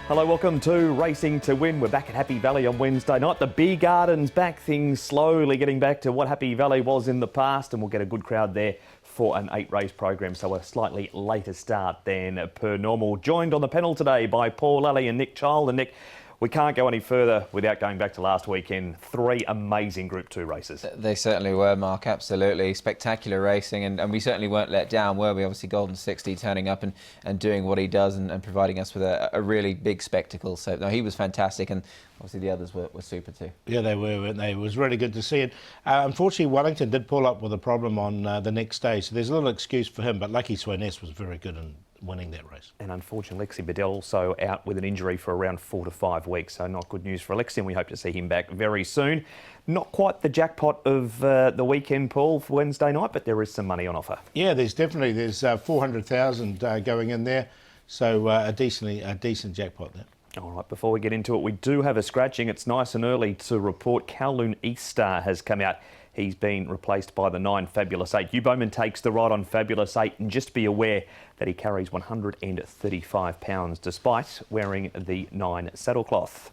Hello, welcome to Racing to Win. We're back at Happy Valley on Wednesday night. The beer garden's back, things slowly getting back to what Happy Valley was in the past, and we'll get a good crowd there for an 8-race program, so a slightly later start than per normal. Joined on the panel today by Paul Lally and Nick Child. And Nick, we can't go any further without going back to last weekend. 3 amazing Group 2 races. They certainly were, Mark, absolutely. Spectacular racing, and we certainly weren't let down, were we? Obviously, Golden 60 turning up and doing what he does and providing us with a really big spectacle. So, no, he was fantastic, and obviously the others were super too. Yeah, they were, weren't they? It was really good to see it. Unfortunately, Wellington did pull up with a problem on the next day, so there's a little excuse for him, but Lucky Swaness was very good in winning that race. And unfortunately, Lexi Bedell also out with an injury for around 4 to 5 weeks, so not good news for Lexi, and we hope to see him back very soon. Not quite the jackpot of the weekend, Paul, for Wednesday night, but there is some money on offer. Yeah, there's 400,000 going in there, so a decent jackpot there. All right, before we get into it, we do have a scratching. It's nice and early to report Kowloon East Star has come out. He's been replaced by the 9 Fabulous 8. Hugh Bowman takes the ride on Fabulous 8, and just be aware that he carries 135 pounds despite wearing the 9 saddlecloth.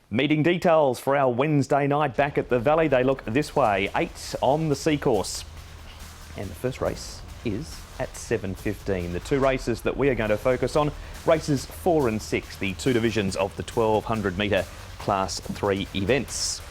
Meeting details for our Wednesday night back at the Valley. They look this way. 8 on the C course. And the first race is at 7:15. The 2 races that we are going to focus on, races 4 and 6, the 2 divisions of the 1200 metre Class 3 events.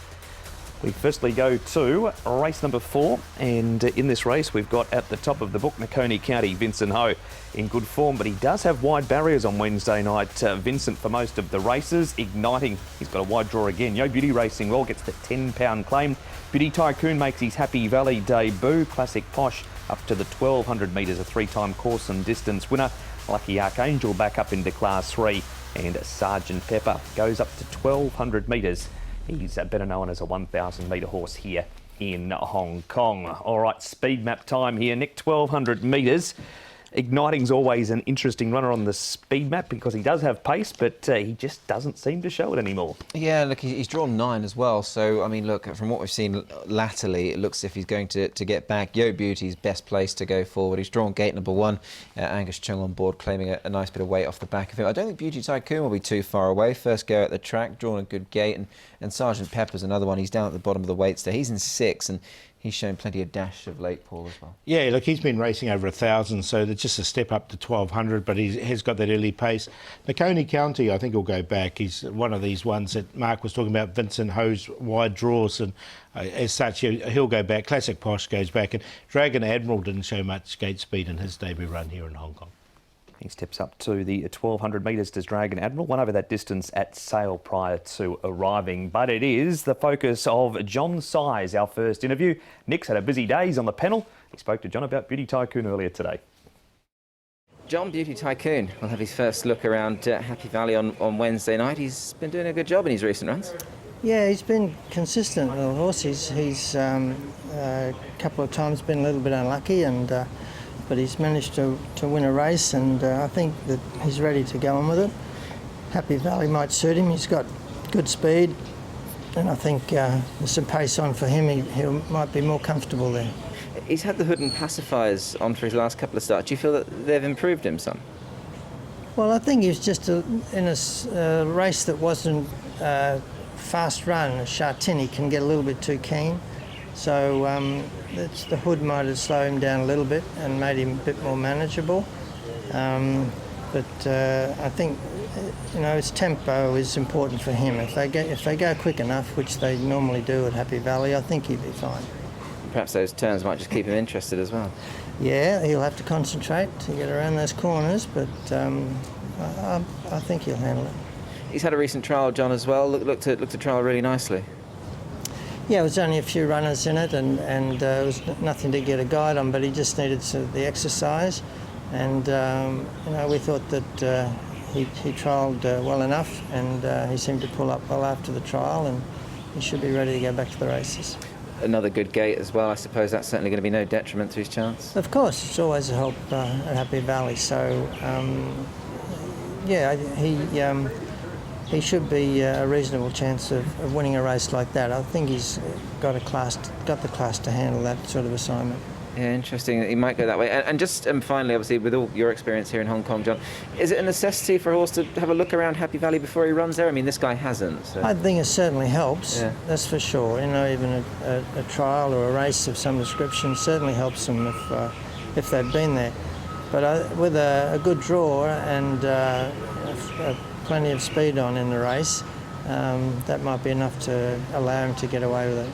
We firstly go to race number 4, and in this race we've got at the top of the book Nakoni County, Vincent Ho in good form, but he does have wide barriers on Wednesday night. Vincent for most of the races, igniting. He's got a wide draw again. Yo Beauty Racing Well gets the £10 claim. Beauty Tycoon makes his Happy Valley debut. Classic Posh up to the 1200 metres, a 3-time course and distance winner. Lucky Archangel back up into Class 3, and Sergeant Pepper goes up to 1200 metres. He's better known as a 1,000 metre horse here in Hong Kong. All right, speed map time here, Nick, 1,200 metres. Igniting's always an interesting runner on the speed map because he does have pace, but he just doesn't seem to show it anymore. Yeah, look, he's drawn 9 as well. So, I mean, look, from what we've seen latterly, it looks as if he's going to get back. Yo Beauty's best place to go forward. He's drawn gate number 1. Angus Chung on board, claiming a nice bit of weight off the back of him. I don't think Beauty Tycoon will be too far away. First go at the track, drawn a good gate, and Sergeant Pepper's another one. He's down at the bottom of the weights there. He's in 6, and he's shown plenty of dash of late, Paul, as well. Yeah, look, he's been racing over 1,000, so it's just a step up to 1,200, but he has got that early pace. Nakoni County, I think he'll go back. He's one of these ones that Mark was talking about, Vincent Ho's wide draws, and as such, he'll go back. Classic Posh goes back, and Dragon Admiral didn't show much gate speed in his debut run here in Hong Kong. He steps up to the 1,200 metres, does Dragon Admiral. Won over that distance at Sale prior to arriving. But it is the focus of John Size, our first interview. Nick's had a busy day. He's on the panel. He spoke to John about Beauty Tycoon earlier today. John, Beauty Tycoon will have his first look around Happy Valley on Wednesday night. He's been doing a good job in his recent runs. Yeah, he's been consistent, little horse. He's a couple of times been a little bit unlucky, but he's managed to win a race, and I think that he's ready to go on with it. Happy Valley might suit him. He's got good speed, and I think there's some pace on for him. He might be more comfortable there. He's had the hood and pacifiers on for his last couple of starts. Do you feel that they've improved him some? Well, I think he was just in a race that wasn't fast run. Chartini can get a little bit too keen. So the hood might have slowed him down a little bit and made him a bit more manageable. But I think his tempo is important for him. If they go quick enough, which they normally do at Happy Valley, I think he'll be fine. Perhaps those turns might just keep him interested as well. Yeah, he'll have to concentrate to get around those corners, but I think he'll handle it. He's had a recent trial, John, as well. Looked to trial really nicely. Yeah, it was only a few runners in it, and it was nothing to get a guide on, but he just needed the exercise. And we thought that he trialled well enough, and he seemed to pull up well after the trial, and he should be ready to go back to the races. Another good gate as well. I suppose that's certainly going to be no detriment to his chance. Of course, it's always a help at Happy Valley. So yeah, he should be a reasonable chance of winning a race like that. I think he's got the class to handle that sort of assignment. Yeah, interesting. He might go that way. And just finally, obviously, with all your experience here in Hong Kong, John, is it a necessity for a horse to have a look around Happy Valley before he runs there? I mean, this guy hasn't. So. I think it certainly helps. Yeah. That's for sure. You know, even a trial or a race of some description certainly helps them if they've been there. But with a good draw and plenty of speed on in the race, that might be enough to allow him to get away with it.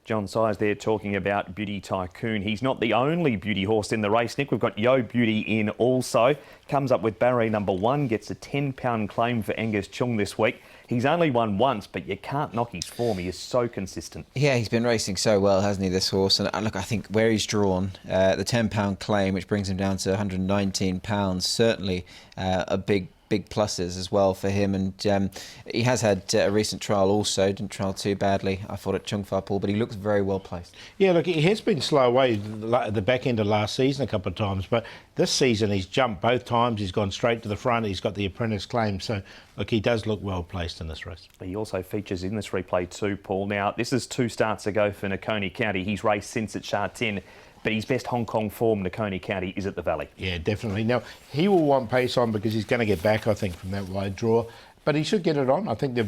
John Sires there talking about Beauty Tycoon. He's not the only beauty horse in the race, Nick. We've got Yo Beauty in also. Comes up with barrier number 1, gets a £10 claim for Angus Chung this week. He's only won once, but you can't knock his form. He is so consistent. Yeah, he's been racing so well, hasn't he, this horse? And look, I think where he's drawn, the £10 claim, which brings him down to £119, certainly a big pluses as well for him, and he has had a recent trial also, didn't trial too badly, I thought, at Chung Fa Pool, but he looks very well placed. Yeah, look, he has been slow away at the back end of last season a couple of times, but this season he's jumped both times, he's gone straight to the front, he's got the apprentice claim, so look, he does look well placed in this race. He also features in this replay too, Paul. Now, this is 2 starts ago for Nakoni County. He's raced since at Sha Tin. But his best Hong Kong form, Nakoni County, is at the Valley. Yeah, definitely. Now, he will want pace on because he's going to get back, I think, from that wide draw. But he should get it on. I think there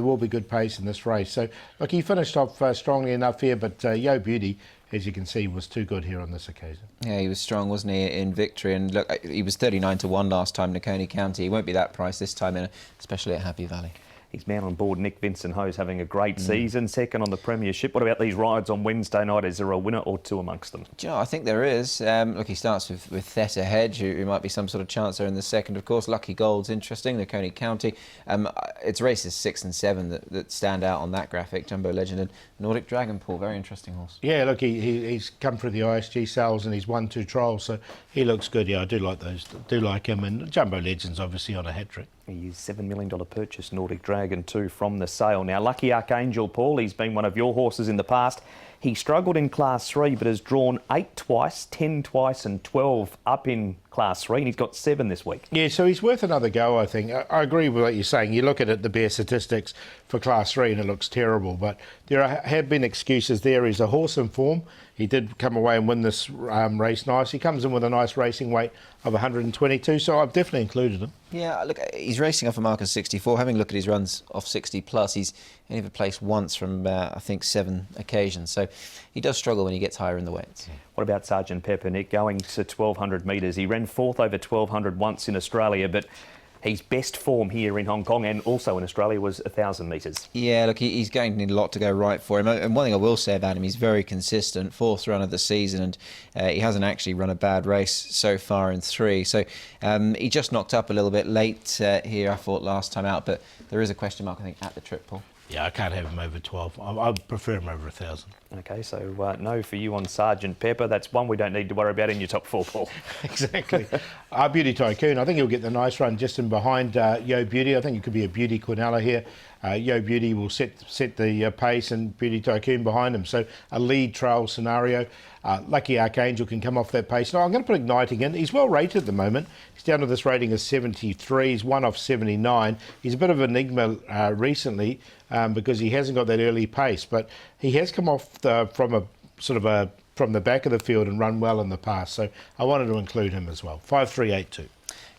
will be good pace in this race. So, look, he finished off strongly enough here, but Yo Beauty, as you can see, was too good here on this occasion. Yeah, he was strong, wasn't he, in victory? And look, he was 39-1 last time, Nakoni County. He won't be that price this time, especially at Happy Valley. His man on board, Nick Vincent Ho's having a great season, second on the premiership. What about these rides on Wednesday night? Is there a winner or two amongst them? Do you know, I think there is. Look, he starts with Theta Hedge, who might be some sort of chance there in the second. Of course, Lucky Gold's interesting, Nakoni County. It's races 6 and 7 that stand out on that graphic. Jumbo Legend and Nordic Dragon Pool, very interesting horse. Yeah, look, he's come through the ISG sales and he's won 2 trials, so he looks good. Yeah, I do like those. Do like him, and Jumbo Legend's obviously on a hat trick. He is $7 million purchase, Nordic Dragon 2 from the sale. Now, Lucky Archangel, Paul, he's been one of your horses in the past. He struggled in Class 3, but has drawn 8 twice, 10 twice and 12 up in Class 3, and he's got 7 this week. Yeah, so he's worth another go, I think. I agree with what you're saying. You look at it, the bare statistics for Class 3, and it looks terrible, but there have been excuses there. He's a horse in form. He did come away and win this race nice. He comes in with a nice racing weight of 122, so I've definitely included him. Yeah, look, he's racing off a mark of 64. Having a look at his runs off 60 plus, he's only ever placed once from, I think, 7 occasions. So he does struggle when he gets higher in the weights. What about Sergeant Pepper, Nick, going to 1,200 metres? He ran 4th over 1,200 once in Australia, but his best form here in Hong Kong and also in Australia was 1,000 metres. Yeah, look, he's going to need a lot to go right for him. And one thing I will say about him, he's very consistent, 4th run of the season, and he hasn't actually run a bad race so far in 3. So he just knocked up a little bit late here, I thought, last time out, but there is a question mark, I think, at the trip, Paul. Yeah, I can't have him over 12. I prefer him over 1,000. OK, so no for you on Sergeant Pepper. That's one we don't need to worry about in your top 4, Paul. Exactly. Beauty Tycoon, I think he'll get the nice run just in behind Yo Beauty. I think it could be a Beauty Quinella here. Yo Beauty will set the pace and Beauty Tycoon behind him. So a lead trail scenario. Lucky Archangel can come off that pace. Now, I'm going to put Igniting in. He's well rated at the moment. He's down to this rating of 73. He's 1 off 79. He's a bit of an enigma recently because he hasn't got that early pace, but he has come off from the back of the field and run well in the past. So I wanted to include him as well. 5-3-8-2.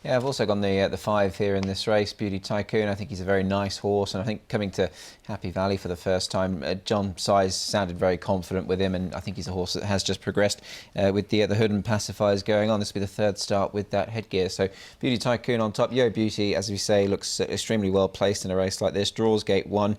Yeah, I've also gone the 5 here in this race, Beauty Tycoon. I think he's a very nice horse, and I think coming to Happy Valley for the first time, John Size sounded very confident with him, and I think he's a horse that has just progressed with the hood and pacifiers going on. This will be the 3rd start with that headgear. So Beauty Tycoon on top. Yo Beauty, as we say, looks extremely well placed in a race like this. Draws gate 1.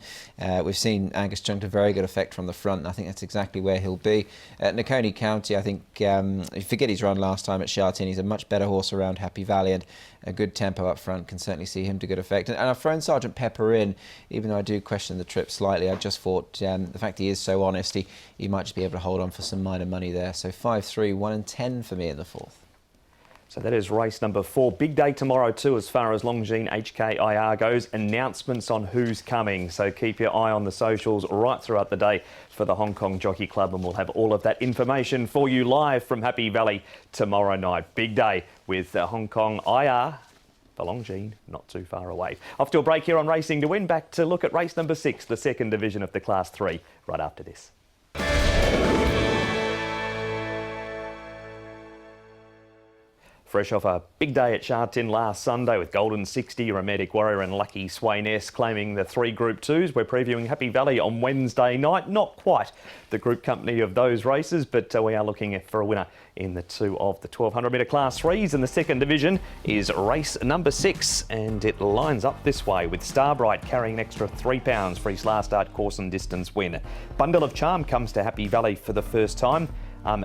We've seen Angus Chung to very good effect from the front, and I think that's exactly where he'll be. At Nakoni County, I think, if you forget his run last time at Sha Tin, he's a much better horse around Happy Valley, and a good tempo up front can certainly see him to good effect. And I've thrown Sergeant Pepper in, even though I do question the trip slightly. I just thought the fact he is so honest, he might just be able to hold on for some minor money there. So 5-3, 1 and 10 for me in the 4th. So that is race number 4. Big day tomorrow too as far as Longines HKIR goes. Announcements on who's coming. So keep your eye on the socials right throughout the day for the Hong Kong Jockey Club, and we'll have all of that information for you live from Happy Valley tomorrow night. Big day with Hong Kong IR. For Longines, not too far away. Off to a break here on Racing to Win. Back to look at race number 6, the 2nd division of the Class 3, right after this. Fresh off a big day at Sha Tin last Sunday with Golden 60, Romantic Warrior and Lucky Swainess claiming the 3 Group 2s. We're previewing Happy Valley on Wednesday night. Not quite the group company of those races, but we are looking for a winner in the 2 of the 1200 metre Class 3s. In the second division is race number 6, and it lines up this way with Starbright carrying an extra £3 for his last start course and distance win. Bundle of Charm comes to Happy Valley for the first time.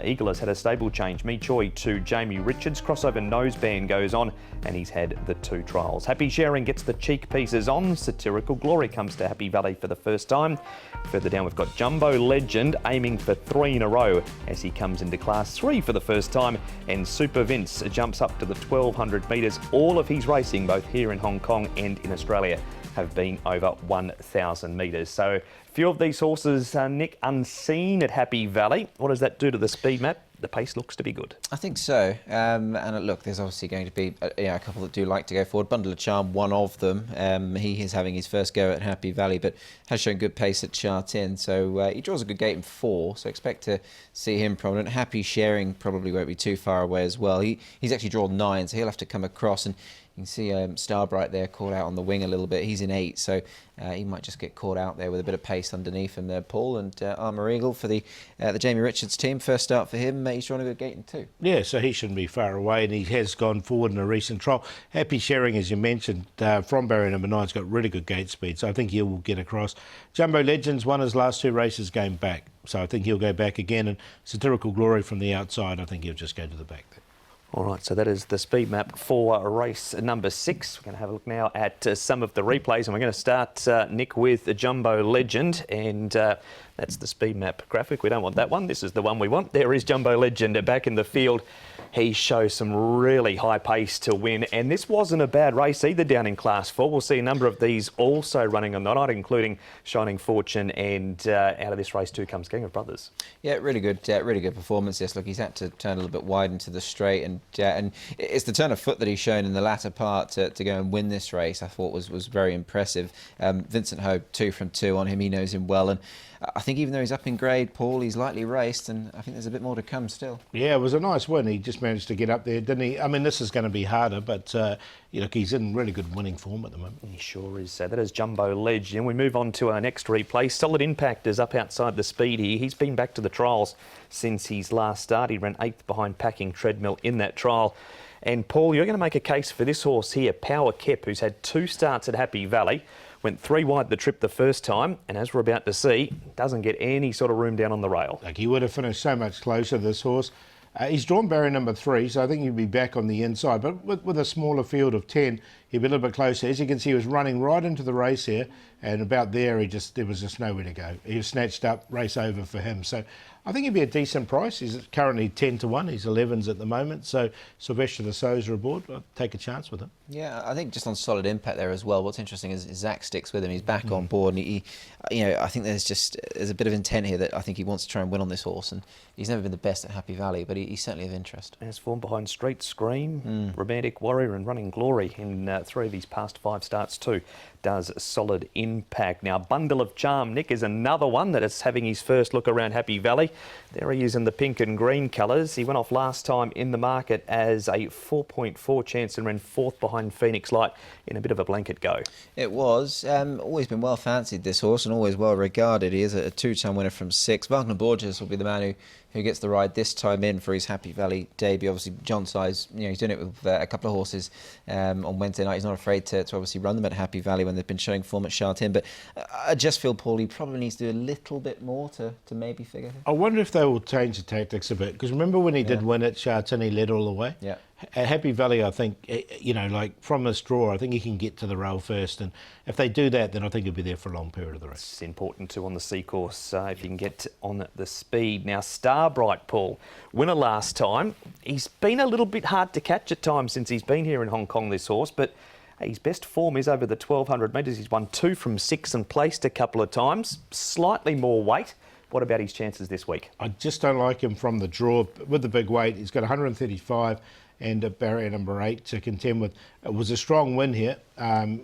Eagle has had a stable change. Me Choi to Jamie Richards. Crossover noseband goes on, and he's had the 2 trials. Happy Sharing gets the cheek pieces on. Satirical Glory comes to Happy Valley for the first time. Further down, we've got Jumbo Legend aiming for 3 in a row as he comes into Class 3 for the first time. And Super Vince jumps up to the 1200 metres. All of his racing, both here in Hong Kong and in Australia, have been over 1,000 metres. So a few of these horses, Nick, unseen at Happy Valley. What does that do to the speed map? The pace looks to be good. I think so. And look, there's obviously going to be a couple that do like to go forward. Bundle of Charm, one of them. He is having his first go at Happy Valley, but has shown good pace at Sha Tin. So he draws a good gate in 4, so expect to see him prominent. Happy Sharing probably won't be too far away as well. He's actually drawn 9, so he'll have to come across. And you can see Starbright there caught out on the wing a little bit. He's in 8, so he might just get caught out there with a bit of pace underneath him there, Paul. And Armour Eagle for the Jamie Richards team. First start for him. He's drawn a good gate in 2. Yeah, so he shouldn't be far away, and he has gone forward in a recent trial. Happy Sharing, as you mentioned, from barrier number 9, has got really good gate speed, so I think he will get across. Jumbo Legends won his last 2 races going back, so I think he'll go back again. And Satirical Glory from the outside, I think he'll just go to the back there. All right, so that is the speed map for race number 6. We're going to have a look now at some of the replays, and we're going to start, Nick, with the Jumbo Legend, and that's the speed map graphic. We don't want that one. This is the one we want. There is Jumbo Legend back in the field. He shows some really high pace to win, and this wasn't a bad race either down in Class 4. We'll see a number of these also running on the night, including Shining Fortune, and out of this race too comes Gang of Brothers. Yeah, really good performance. Yes, look, he's had to turn a little bit wide into the straight, and it's the turn of foot that he's shown in the latter part to go and win this race. I thought was very impressive. Vincent Ho, 2 from 2 on him. He knows him well, and I think even though he's up in grade, Paul, he's lightly raced, and I think there's a bit more to come still. Yeah, it was a nice win. He just managed to get up there, didn't he? I mean, this is going to be harder, but look, he's in really good winning form at the moment. He sure is. So that is Jumbo Ledge. And we move on to our next replay. Solid Impact is up outside the speed here. He's been back to the trials since his last start. He ran 8th behind Packing Treadmill in that trial. And Paul, you're going to make a case for this horse here, Power Kep, who's had 2 starts at Happy Valley. Went 3 wide the trip the first time, and as we're about to see, doesn't get any sort of room down on the rail. Like, he would have finished so much closer, this horse. He's drawn barrier number 3, so I think he'll be back on the inside. But with a smaller field of 10, he'll be a little bit closer. As you can see, he was running right into the race here, and about there, there was just nowhere to go. He was snatched up, race over for him. So I think he'd be a decent price. He's currently 10 to 1. He's 11s at the moment. So Sylvester de Souza aboard. I'll take a chance with him. Yeah, I think just on Solid Impact there as well. What's interesting is Zach sticks with him. He's back on board, and he I think there's a bit of intent here that I think he wants to try and win on this horse. And he's never been the best at Happy Valley, but he's certainly of interest. Has form behind Street Scream, Romantic Warrior, and Running Glory in 3 of his past 5 starts too. Does Solid Impact. Now, Bundle of Charm, Nick, is another one that is having his first look around Happy Valley. There he is in the pink and green colours. He went off last time in the market as a 4.4 chance and ran 4th behind Phoenix Light in a bit of a blanket go. It was. Always been well fancied, this horse, and always well regarded. He is a 2-time winner from 6. Wagner Borges will be the man who gets the ride this time in for his Happy Valley debut. Obviously, John Size, he's doing it with a couple of horses on Wednesday night. He's not afraid to obviously run them at Happy Valley when they've been showing form at Sha Tin. But I just feel, Paul, he probably needs to do a little bit more to maybe figure him. I wonder if they will change the tactics a bit, because remember when he did win at Sha Tin, he led all the way? Yeah. At Happy Valley, I think, like from this draw, I think he can get to the rail first. And if they do that, then I think he'll be there for a long period of the race. It's important too on the C course if you can get on the speed. Now, Starbright, Paul, winner last time. He's been a little bit hard to catch at times since he's been here in Hong Kong, this horse, but his best form is over the 1200 metres. He's won 2 from 6 and placed a couple of times. Slightly more weight. What about his chances this week? I just don't like him from the draw. With the big weight, he's got 135 and a barrier number 8 to contend with. It was a strong win here.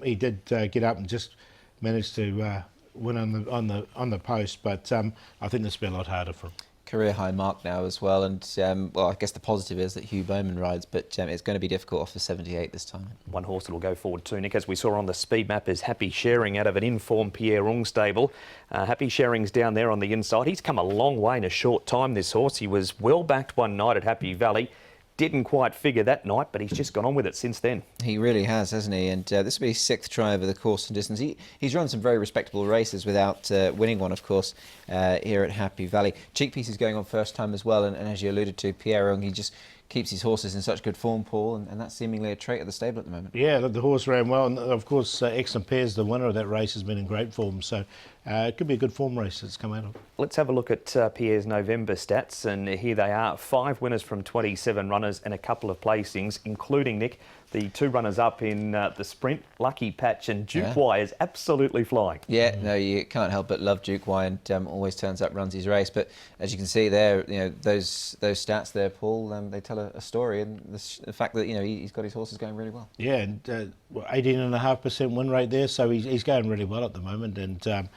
He did get up and just managed to win on the post, but I think this will be a lot harder for him. career high mark now as well, and well, I guess the positive is that Hugh Bowman rides, but it's going to be difficult off the 78 this time. One horse that will go forward too, Nick, as we saw on the speed map, is Happy Sharing out of an informed Pierre Ung stable. Happy Sharing's down there on the inside. He's come a long way in a short time, this horse. He was well backed one night at Happy Valley. Didn't quite figure that night, but he's just gone on with it since then. He really has, hasn't he? And this will be his 6th try over the course and distance. He's run some very respectable races without winning one, of course, here at Happy Valley. Cheekpiece is going on first time as well, and as you alluded to, Pierre Ung, he just keeps his horses in such good form, Paul, and that's seemingly a trait of the stable at the moment. Yeah, the horse ran well, and of course, Excellent Pairs, the winner of that race, has been in great form, so it could be a good form race that's come out of. Let's have a look at Pierre's November stats, and here they are. 5 winners from 27 runners and a couple of placings, including, Nick, the 2 runners-up in the sprint. Lucky Patch and Duke Y is absolutely flying. Yeah, no, you can't help but love Duke Y, and always turns up, runs his race. But as you can see there, you know, those stats there, Paul, they tell a story, and the fact that, you know, he's got his horses going really well. Yeah, and 18.5% win rate there, so he's going really well at the moment, and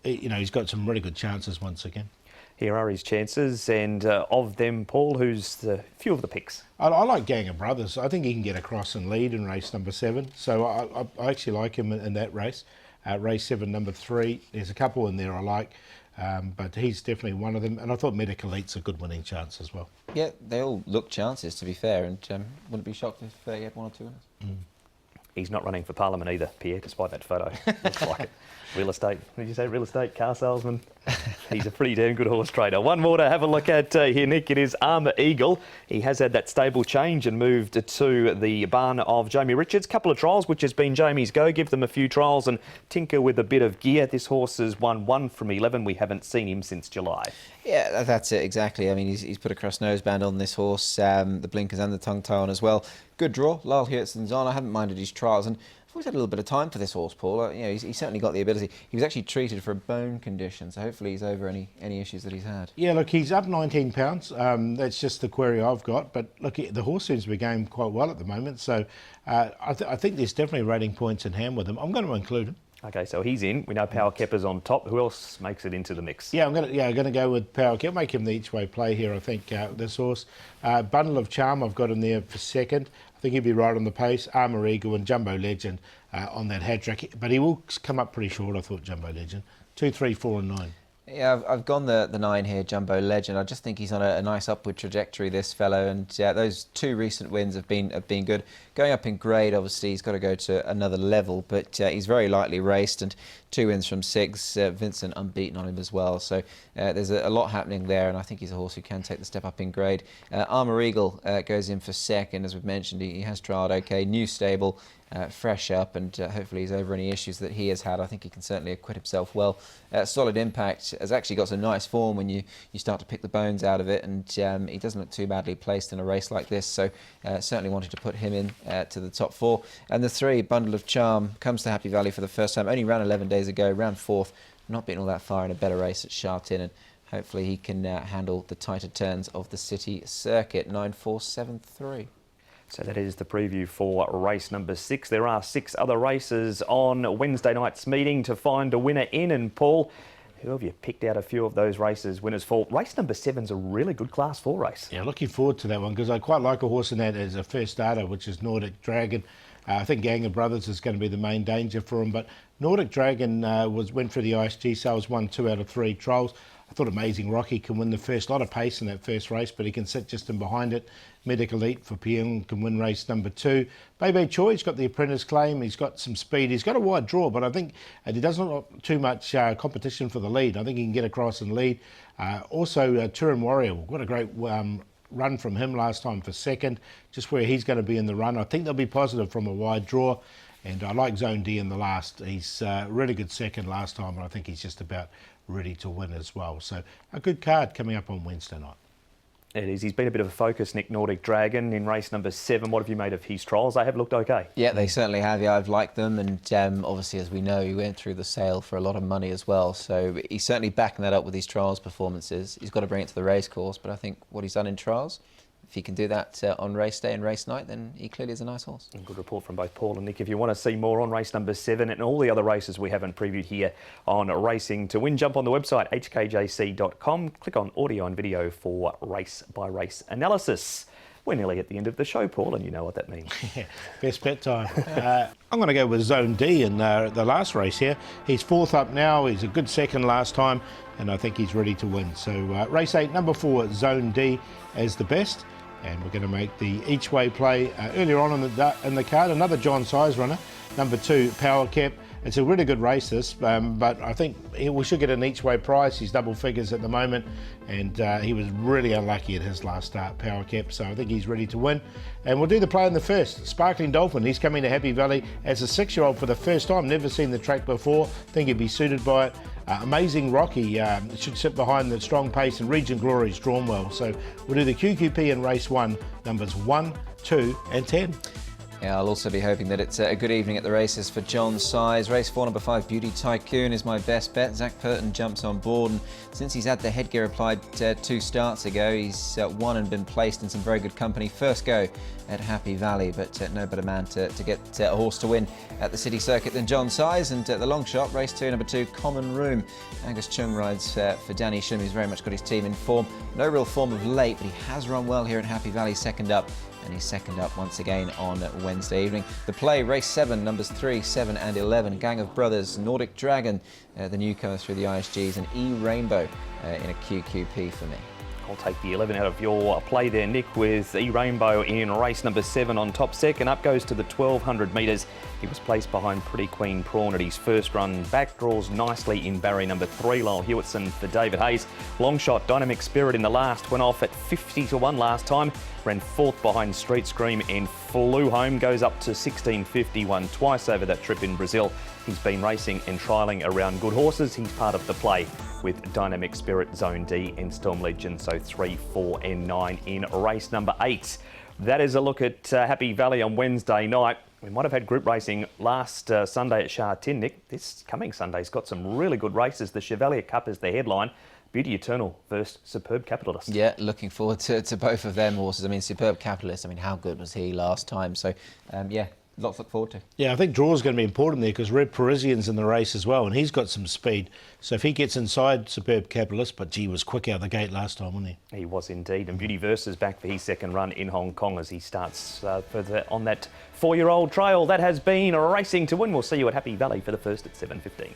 you know, he's got some really good chances once again. Here are his chances, and of them, Paul, who's the few of the picks? I like Gang of Brothers. I think he can get across and lead in race number 7, so I actually like him in that race. Race 7, number 3, there's a couple in there I like, but he's definitely one of them, and I thought Medical Elite's a good winning chance as well. Yeah, they all look chances, to be fair, and wouldn't be shocked if he had 1 or 2 winners. He's not running for Parliament either, Pierre, despite that photo. Looks like it. Real estate, what did you say, real estate, car salesman? He's a pretty damn good horse trader. One more to have a look at here, Nick. It is Armour Eagle. He has had that stable change and moved to the barn of Jamie Richards. Couple of trials, which has been Jamie's go. Give them a few trials and tinker with a bit of gear. This horse has won 1 from 11. We haven't seen him since July. Yeah, that's it, exactly. I mean, he's put a cross noseband on this horse, the blinkers and the tongue tie on as well. Good draw. Lyle Hewittson's on. I haven't minded his trials, and I've always had a little bit of time for this horse, Paul. You know, he's certainly got the ability. He was actually treated for a bone condition, so hopefully he's over any issues that he's had. Yeah, look, he's up 19 pounds. That's just the query I've got. But look, the horse seems to be going quite well at the moment, so I think there's definitely rating points in hand with him. I'm going to include him. Okay, so he's in. We know Power Kepper's on top. Who else makes it into the mix? Yeah, I'm going to go with Power Kepper. Make him the each-way play here, I think, this horse. Bundle of Charm, I've got him there for second. I think he'll be right on the pace. Armour Eagle and Jumbo Legend on that hat trick. But he will come up pretty short, I thought, Jumbo Legend. 2, 3, 4 and 9. Yeah, I've gone the 9 here, Jumbo Legend. I just think he's on a nice upward trajectory, this fellow, and those 2 recent wins have been good. Going up in grade, obviously, he's got to go to another level, but he's very lightly raced, and 2 wins from 6. Vincent unbeaten on him as well, so there's a lot happening there, and I think he's a horse who can take the step up in grade. Armour Eagle goes in for second, as we've mentioned. He has trialled okay, new stable. Fresh up, and hopefully he's over any issues that he has had. I think he can certainly acquit himself well. Solid Impact has actually got some nice form when you start to pick the bones out of it, and he doesn't look too badly placed in a race like this, so certainly wanted to put him in to the top 4. And the 3, Bundle of Charm, comes to Happy Valley for the first time. Only ran 11 days ago, ran 4th, not been all that far in a better race at Shartin, and hopefully he can handle the tighter turns of the city circuit. 9-4-7-3. So that is the preview for race number 6. There are 6 other races on Wednesday night's meeting to find a winner in. And Paul, who have you picked out a few of those races winners for? Race number 7's a really good Class 4 race. Yeah, looking forward to that one because I quite like a horse in that as a first starter, which is Nordic Dragon. I think Gang of Brothers is going to be the main danger for him, but Nordic Dragon went for the ISG sales, won 2 out of 3 trials. I thought Amazing Rocky can win the first. A lot of pace in that first race, but he can sit just in behind it. Medical Elite for PM can win race number 2. Bebe Choi's got the apprentice claim. He's got some speed. He's got a wide draw, but I think he doesn't have too much competition for the lead. I think he can get across and lead. Also, Turin Warrior. What a great run from him last time for second. Just where he's going to be in the run. I think they'll be positive from a wide draw. And I like Zone D in the last. He's really good second last time, and I think he's just about ready to win as well. So a good card coming up on Wednesday night. It is. He's been a bit of a focus, Nick, Nordic Dragon, in race number 7. What have you made of his trials? They have looked okay. Yeah, they certainly have. Yeah, I've liked them. And obviously, as we know, he went through the sale for a lot of money as well. So he's certainly backing that up with his trials performances. He's got to bring it to the race course. But I think what he's done in trials, if he can do that on race day and race night, then he clearly is a nice horse. And good report from both Paul and Nick. If you want to see more on race number 7 and all the other races we haven't previewed here on Racing to Win, jump on the website hkjc.com, click on audio and video for race by race analysis. We're nearly at the end of the show, Paul, and you know what that means. Yeah, best bet time. I'm going to go with Zone D in the last race here. He's 4th up now. He's a good second last time, and I think he's ready to win. So race 8, number 4, Zone D as the best. And we're going to make the each way play earlier on in the card. Another John Size runner, number 2, Power Cap. It's a really good race, this, but I think we should get an each way prize. He's double figures at the moment, and he was really unlucky at his last start, Power Cap, so I think he's ready to win. And we'll do the play in the first. Sparkling Dolphin, he's coming to Happy Valley as a 6-year-old for the first time, never seen the track before, think he'd be suited by it. Amazing Rocky should sit behind the strong pace, and Regent Glory's drawn well. So we'll do the QQP in race 1, numbers 1, 2 and 10. Yeah, I'll also be hoping that it's a good evening at the races for John Size. Race 4, number 5, Beauty Tycoon is my best bet. Zach Purton jumps on board, and since he's had the headgear applied 2 starts ago, he's won and been placed in some very good company. First go at Happy Valley, but no better man to get a horse to win at the city circuit than John Size. And the long shot, race 2, number 2, Common Room. Angus Chung rides for Danny Shim, who's very much got his team in form. No real form of late, but he has run well here at Happy Valley, second up. And he's second up once again on Wednesday evening. The play, race 7, numbers 3, 7 and 11. Gang of Brothers, Nordic Dragon, the newcomer through the ISGs, and E-Rainbow in a QQP for me. I'll take the 11 out of your play there, Nick, with E-Rainbow in race number 7 on top. Second up goes to the 1200 metres. He was placed behind Pretty Queen Prawn at his first run back. Draws nicely in barrier number 3. Lyle Hewitson for David Hayes. Long shot, Dynamic Spirit in the last. Went off at 50 to 1 last time. Ran 4th behind Street Scream and flew home. Goes up to 16.51 twice over that trip in Brazil. He's been racing and trialling around good horses. He's part of the play with Dynamic Spirit, Zone D and Storm Legend. So 3, 4 and 9 in race number 8. That is a look at Happy Valley on Wednesday night. We might have had group racing last Sunday at Sha Tin, Nick. This coming Sunday's got some really good races. The Chevalier Cup is the headline. Beauty Eternal versus Superb Capitalist. Yeah, looking forward to both of them horses. I mean, Superb Capitalist, I mean, how good was he last time? So, yeah, lots to look forward to. Yeah, I think draw is going to be important there because Red Parisian's in the race as well, and he's got some speed. So if he gets inside Superb Capitalist, but gee, was quick out the gate last time, wasn't he? He was indeed. And Beauty Versus back for his second run in Hong Kong as he starts on that 4-year-old trail. That has been Racing to Win. We'll see you at Happy Valley for the first at 7:15.